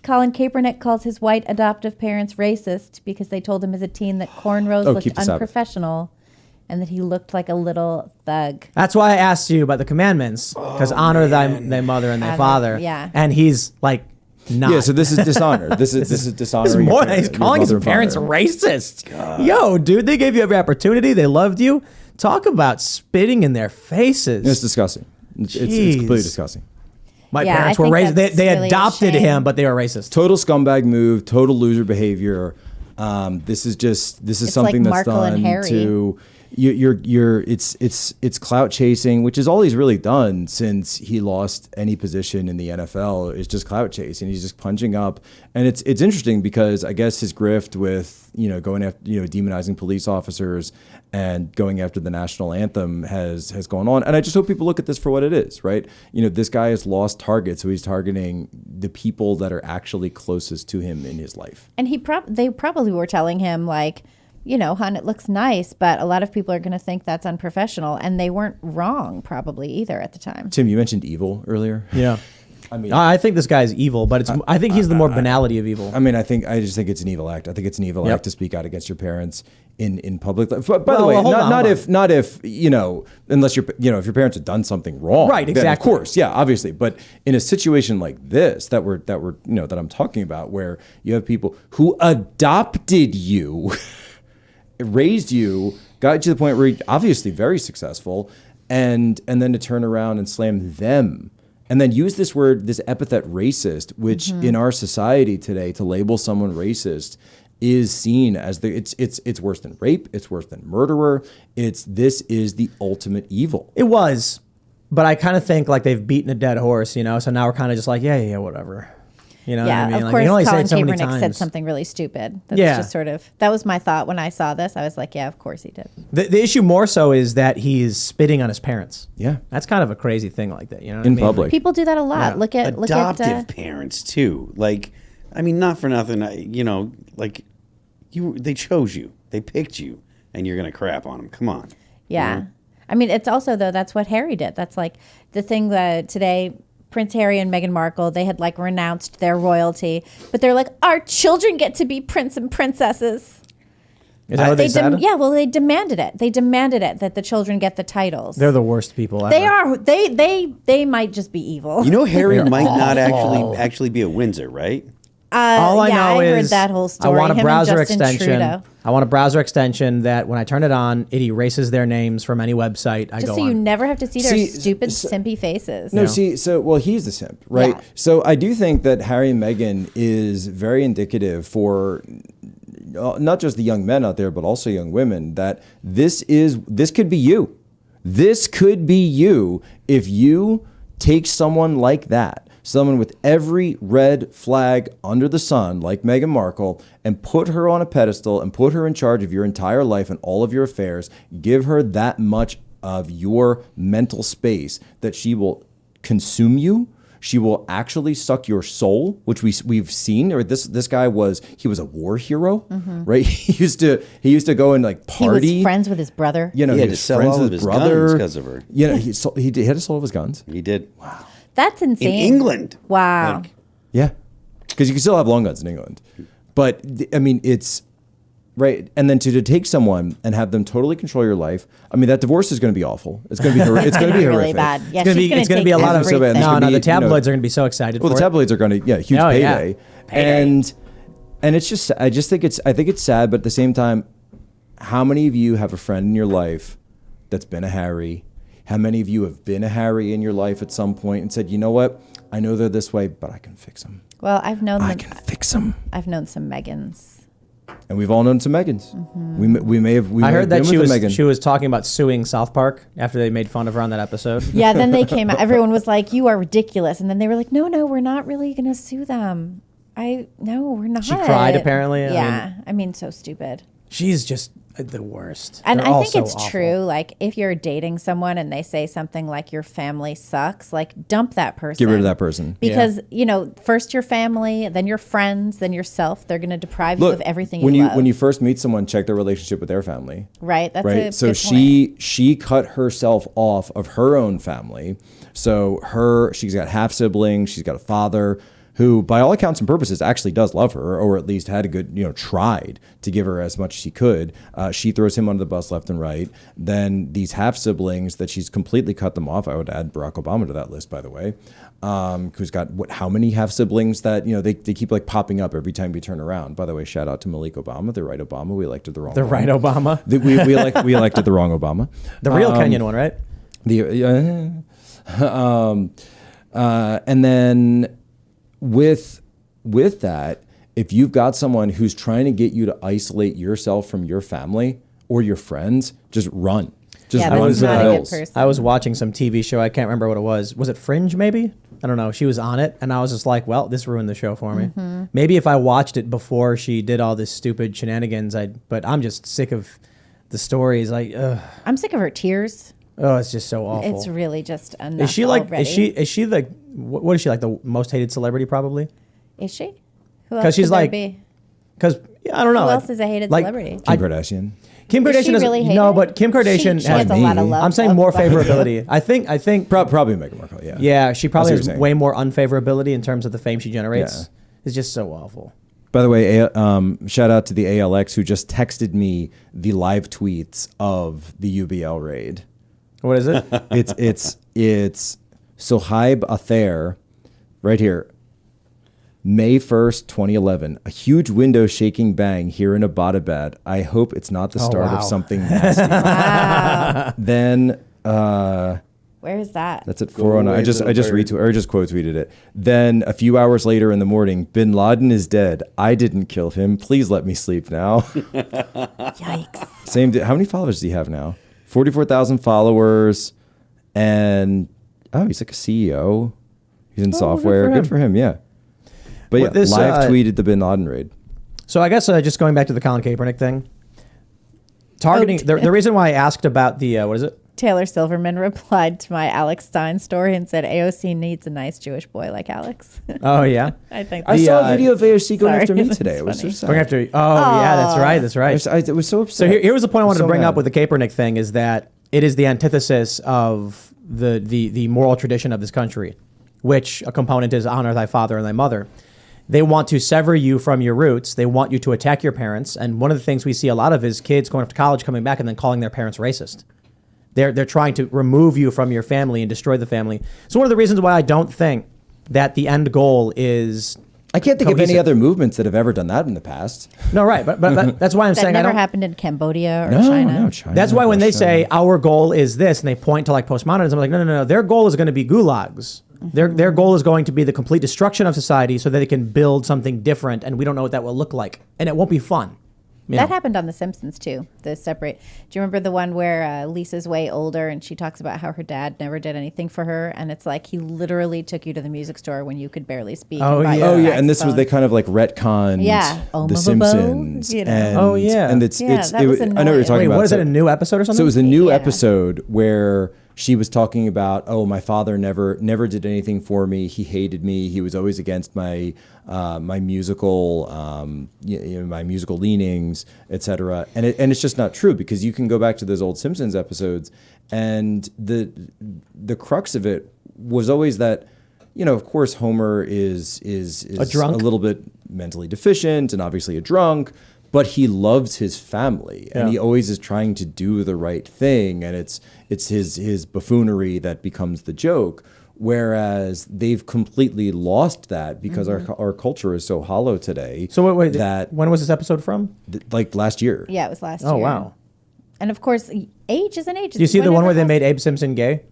Colin Kaepernick calls his white adoptive parents racist because they told him as a teen that cornrows looked unprofessional and that he looked like a little thug. That's why I asked you about the commandments, because honor thy mother and thy father. Yeah. And he's like, not. Yeah, so this is dishonor. This is dishonoring. He's calling his parents racist. God. Yo, dude, they gave you every opportunity. They loved you. Talk about spitting in their faces. It's disgusting. It's completely disgusting. My parents were racist. They really adopted him, but they were racist. Total scumbag move. Total loser behavior. This is something like that's done to. It's clout chasing, which is all he's really done since he lost any position in the NFL. Is just clout chasing. He's just punching up, and it's interesting because I guess his grift with going after demonizing police officers and going after the national anthem has gone on. And I just hope people look at this for what it is, right? This guy has lost targets, so he's targeting the people that are actually closest to him in his life. And they probably were telling him like, hon, it looks nice, but a lot of people are going to think that's unprofessional. And they weren't wrong probably either at the time. Tim, you mentioned evil earlier. Yeah. I think this guy's evil, but I think he's the more banality of evil. I just think it's an evil act. I think it's an evil act to speak out against your parents in public. By the way, not if unless if your parents have done something wrong. Right, exactly. Then of course, yeah, obviously. But in a situation like this that I'm talking about, where you have people who adopted you, raised you, got you to the point where you're obviously very successful, and then to turn around and slam them. And then use this epithet racist, which in our society today, to label someone racist is seen as it's worse than rape, it's worse than murderer. This is the ultimate evil. It was, but I kind of think like they've beaten a dead horse, so now we're kind of just like, yeah, whatever. What I mean? Of course, Colin Kaepernick said something really stupid. That's just that was my thought when I saw this. I was like, yeah, of course he did. The issue more so is that he's spitting on his parents. Yeah. That's kind of a crazy thing like that. In public. People do that a lot. Yeah. Look at adoptive parents too. Like, not for nothing, they chose you. They picked you and you're going to crap on them. Come on. Yeah. It's also, though, that's what Harry did. That's like the thing that today Prince Harry and Meghan Markle, they had like renounced their royalty, but they're like, our children get to be prince and princesses. Is that what they said? Yeah, well, they demanded it. They demanded it that the children get the titles. They're the worst people ever. They are. They might just be evil. Harry might not actually be at Windsor, right? All I know I is heard that whole story. I want a browser extension. Trudeau. I want a browser extension that when I turn it on, it erases their names from any website I go on. Just so you never have to see their stupid simpy faces. No, he's the simp, right? Yeah. So I do think that Harry and Meghan is very indicative for not just the young men out there, but also young women, that this could be you. This could be you if you take someone like that, someone with every red flag under the sun, like Meghan Markle, and put her on a pedestal and put her in charge of your entire life and all of your affairs, give her that much of your mental space that she will consume you. She will actually suck your soul, which we've seen. Or this guy was a war hero, right? He used to go and like party. He was friends with his brother. He had to sell all of his guns because of her. He had to sell all of his guns. He did. Wow. That's insane. In England. Wow. Yeah, because you can still have long guns in England, but it's right. And then to take someone and have them totally control your life. That divorce is going to be awful. It's going to be it's going to be really horrific. bad. Yeah, it's going to be a lot of so bad. No, the tabloids are going to be so excited. Well, the tabloids are going to huge payday. And it's just I think it's sad, but at the same time, how many of you have a friend in your life that's been a Harry? How many of you have been a Harry in your life at some point and said, you know what? I know they're this way, but I can fix them. Well, I can fix them. I've known some Megans. And we've all known some Megans. Mm-hmm. We may have. I heard that she was talking about suing South Park after they made fun of her on that episode. Yeah, then they came out. Everyone was like, you are ridiculous. And then they were like, no, we're not really going to sue them. No, we're not. She cried, apparently. Yeah. So stupid. She's just the worst. And I think it's true. Like, if you're dating someone and they say something like your family sucks, like dump that person. Get rid of that person. Because, first your family, then your friends, then yourself. They're going to deprive you of everything you love. When you first meet someone, check their relationship with their family. Right. That's right. So she cut herself off of her own family. So she's got half siblings. She's got a father who, by all accounts and purposes, actually does love her, or at least had a good, tried to give her as much as she could. She throws him under the bus left and right. Then these half siblings that she's completely cut them off. I would add Barack Obama to that list, by the way, who's got how many half siblings that they keep like popping up every time you turn around. By the way, shout out to Malik Obama, the right Obama. We elected the wrong. The right Obama. We elected the wrong Obama. The real Kenyan one, right? And then with that, if you've got someone who's trying to get you to isolate yourself from your family or your friends, just run. Just run that's for not the a good hills. person. I was watching some TV show. I can't remember what it was. Was it Fringe, maybe? I don't know. She was on it, and I was just like, well, this ruined the show for me. Mm-hmm. Maybe if I watched it before she did all this stupid shenanigans, but I'm just sick of the stories. Like, ugh. I'm sick of her tears. Oh, it's just so awful. It's really just enough. Is she like? already. Is she like? What is she like? The most hated celebrity, probably? Is she? Who 'Cause else she's could there like- be? Because I don't know. Who like- else is a hated like, celebrity? Kim Kardashian. Kim Is she Kardashian really hated? no, but Kim Kardashian She has a lot of love. I'm saying more favorability. I think Probably Meghan Markle. Yeah. yeah, she probably I see what has you're saying. way more unfavorability in terms of the fame she generates. Yeah. It's just so awful. By the way, shout out to the ALX who just texted me the live tweets of the UBL raid. What is it? It's Sohaib Athair, right here. May 1st, 2011. A huge window shaking bang here in Abbottabad. I hope it's not the start wow. of something nasty. Wow. Then Where is that? that's at Go 409. away, I just little bird. quote tweeted it. Then a few hours later in the morning, Bin Laden is dead. I didn't kill him. Please let me sleep now. Yikes. Same. How many followers does he have now? 44,000 followers, and he's like a CEO. He's in software. good Good for for him. Yeah. But Well, yeah, this, live tweeted the Bin Laden raid. So I guess just going back to the Colin Kaepernick thing, targeting the reason why I asked about the what is it? Taylor Silverman replied to my Alex Stein story and said AOC needs a nice Jewish boy like Alex. Oh yeah, I think I The, saw a video of AOC going sorry, after me that's today. It was so funny. sad. going after. Oh yeah, that's right. That's right. It was so upset. So here was the point I wanted So to bring mad. up with the Kaepernick thing is that it is the antithesis of the moral tradition of this country, which a component is honor thy father and thy mother. They want to sever you from your roots. They want you to attack your parents. And one of the things we see a lot of is kids going off to college, coming back, and then calling their parents racist. They're trying to remove you from your family and destroy the family. So one of the reasons why I don't think that the end goal is I can't think of any cohesive. other movements that have ever done that in the past. no right, but that's why I'm that saying I never don't. happened in Cambodia or No, China. no, China. That's why when they Russia. say our goal is this and they point to like postmodernism, I'm like, no. Their goal is going to be gulags. Their goal is going to be the complete destruction of society so that they can build something different, and we don't know what that will look like, and it won't be fun. You That know? happened on The Simpsons too. The separate. Do you remember the one where Lisa's way older and she talks about how her dad never did anything for her, and it's like he literally took you to the music store when you could barely speak. Oh, and buy yeah. you a Oh yeah, and this was saxophone. they kind of like retconned Yeah. Oh, the Mo-Bo-Bo, Simpsons. you know. And, Oh, yeah. and it's Yeah, it's that it, was I know what you're annoying. talking Wait, about. what is So- it? A new episode or something? So it was a new Yeah. episode where she was talking about, my father never did anything for me. He hated me. He was always against my my musical my musical leanings, etc. And it's just not true, because you can go back to those old Simpsons episodes, and the crux of it was always that, of course Homer is A drunk? a little bit mentally deficient and obviously a drunk, but he loves his family, and Yeah. he always is trying to do the right thing, and it's his buffoonery that becomes the joke. Whereas they've completely lost that because our culture is so hollow today. So wait, that when was this episode from? like last year. Yeah, it was last Oh year. wow! And of course, age is an age. Do you see the one where they Whenever- made Abe Simpson gay?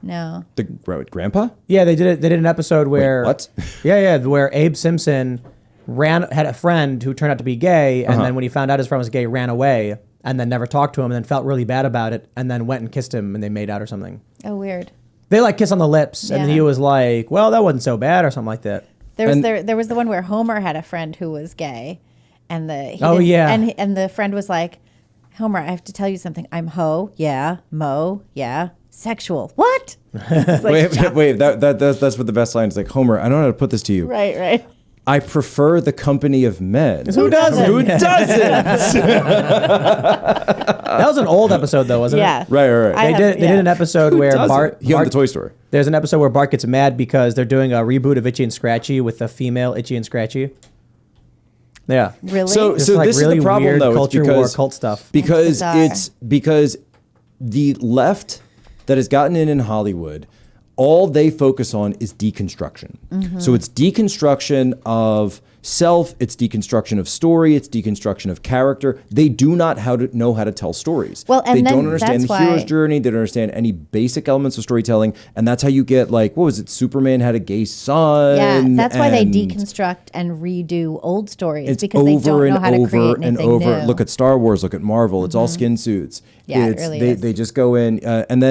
No. The grandpa. Yeah, they did it. They did an episode where what? yeah, where Abe Simpson had a friend who turned out to be gay, and then when he found out his friend was gay, ran away and then never talked to him, and then felt really bad about it, and then went and kissed him, and they made out or something. Oh, weird. They like kiss on the lips, and Yeah. he was like, "Well, that wasn't so bad," or something like that. There was the one where Homer had a friend who was gay, and Oh, yeah. and the friend was like, Homer, I have to tell you something. I'm ho, yeah, mo, yeah, sexual. What? It's like, Wait. That's what the best line is. Like, Homer, I don't know how to put this to you. Right. I prefer the company of men. Who doesn't? Who doesn't? That was an old episode, though, wasn't Yeah. it? Right. They did an episode where Doesn't? Bart. He owned the toy store. There's an episode where Bart gets mad because they're doing a reboot of Itchy and Scratchy with the female Itchy and Scratchy. Yeah. Really? So It's this really is the problem, weird though. culture war, cult stuff. Because That's because the left that has gotten in Hollywood, all they focus on is deconstruction. Mm-hmm. So it's deconstruction of self, it's deconstruction of story, it's deconstruction of character. They do not know how to tell stories. Well, and they then don't understand that's the hero's why- journey. They don't understand any basic elements of storytelling, and that's how you get like, what was it? Superman had a gay son. Yeah, that's why they and deconstruct and redo old stories it's because they over don't know and how to create over and anything over. new. Mm-hmm. Look at Star Wars. Look at Marvel. It's all skin suits. Yeah, it really is. They just go in, and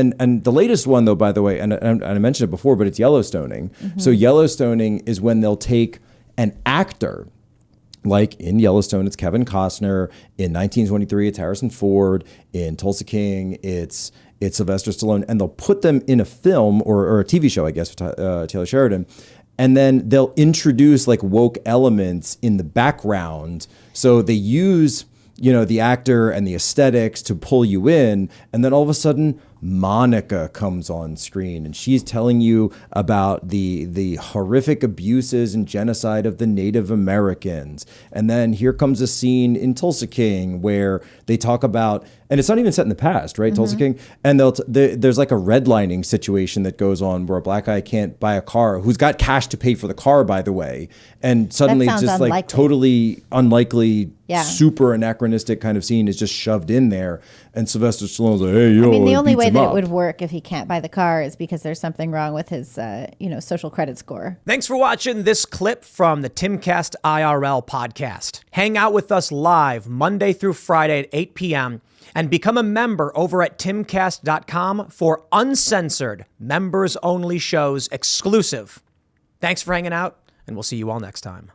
the latest one though, by the way, and I mentioned it before, but it's Yellowstoning. Mm-hmm. So Yellowstoning is when they'll take an actor. Like in Yellowstone, it's Kevin Costner. In 1923, it's Harrison Ford. In Tulsa King, it's Sylvester Stallone, and they'll put them in a film or a TV show, I guess, with Taylor Sheridan, and then they'll introduce like woke elements in the background. So they use the actor and the aesthetics to pull you in, and then all of a sudden Monica comes on screen and she's telling you about the horrific abuses and genocide of the Native Americans. And then here comes a scene in Tulsa King where they talk about, and it's not even set in the past, right? Tulsa King. And there's like a redlining situation that goes on where a black guy can't buy a car, who's got cash to pay for the car, by the way. And suddenly sounds just like unlikely. totally unlikely, Yeah. super anachronistic kind of scene is just shoved in there. And Sylvester Stallone's like, hey, yo, I mean, the only beats way him that up. it would work if he can't buy the car is because there's something wrong with his, social credit score. Thanks for watching this clip from the Timcast IRL podcast. Hang out with us live Monday through Friday at 8 p.m. and become a member over at timcast.com for uncensored, members-only shows exclusive. Thanks for hanging out, and we'll see you all next time.